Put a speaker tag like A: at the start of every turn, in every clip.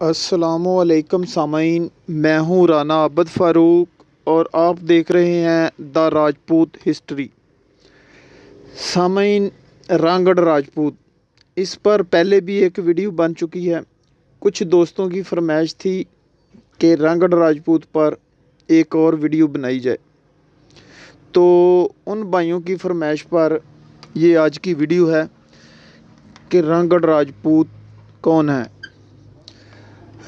A: अस्सलामुअलैकुम सामीन, मैं हूँ राना आबद फ़ारूक और आप देख रहे हैं द राजपूत हिस्ट्री। सामीन, रांगड़ राजपूत, इस पर पहले भी एक वीडियो बन चुकी है। कुछ दोस्तों की फरमाइश थी कि रांगड़ राजपूत पर एक और वीडियो बनाई जाए, तो उन भाइयों की फरमाइश पर ये आज की वीडियो है कि रांगड़ राजपूत कौन है।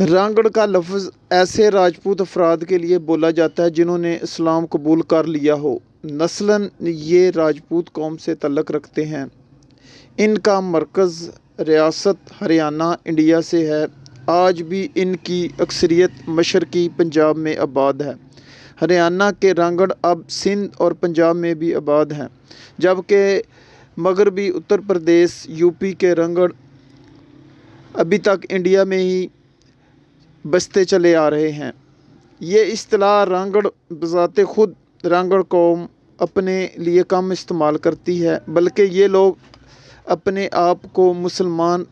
A: रांगड़ का लफ्ज़ ऐसे राजपूत अफराद के लिए बोला जाता है जिन्होंने इस्लाम कबूल कर लिया हो। नस्लन ये राजपूत कौम से तल्लक़ रखते हैं। इनका मरकज़ रियासत हरियाणा इंडिया से है। आज भी इनकी अक्सरियत मशरक़ी पंजाब में आबाद है। हरियाणा के रांगड़ अब सिंध और पंजाब में भी आबाद हैं, जबकि मगरबी उत्तर प्रदेश यूपी के रांगड़ अभी तक इंडिया में ही बसते चले आ रहे हैं। ये इस्तिलाह रांगड़ बज़ाते ख़ुद रांगड़ कौम अपने लिए कम इस्तेमाल करती है, बल्कि ये लोग अपने आप को मुसलमान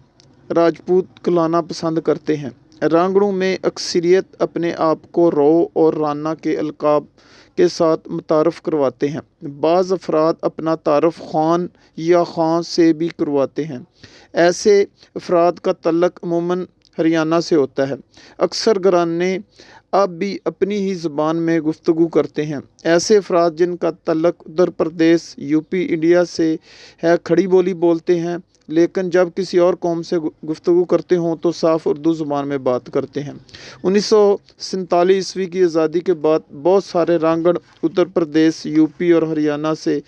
A: राजपूत कहलाना पसंद करते हैं। रांगड़ों में अक्सरियत अपने आप को रो और राना के अलकाब के साथ मुतारफ़ करवाते हैं। बाज़ अफराद अपना तारफ़ खान या खां से भी करवाते हैं। ऐसे अफराद का तल्लक़ अमूमन हरियाणा से होता है। अक्सर घराने अब भी अपनी ही ज़बान में गुफ्तगू करते हैं। ऐसे अफराद जिनका तल्लक़ उत्तर प्रदेश यूपी इंडिया से है खड़ी बोली बोलते हैं, लेकिन जब किसी और कौम से गुफ्तगू करते हों तो साफ़ उर्दू ज़ुबान में बात करते हैं। 1947 ईस्वी की आज़ादी के बाद बहुत सारे रांगड़ उत्तर प्रदेश यूपी और हरियाणा से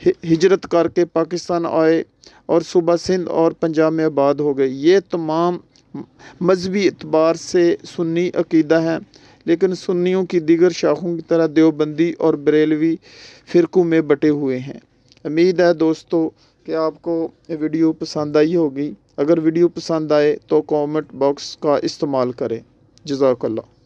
A: हिजरत करके पाकिस्तान आए और सूबा सिंध और पंजाब में आबाद हो गए। ये तमाम मजहबी एतबार से सुन्नी अकीदा है, लेकिन सुन्नियों की दीगर शाखों की तरह देवबंदी और बरेलवी फ़िरक़ों में बटे हुए हैं। उम्मीद है दोस्तों कि आपको ये वीडियो पसंद आई होगी। अगर वीडियो पसंद आए तो कमेंट बॉक्स का इस्तेमाल करें। जज़ाकल्लाह।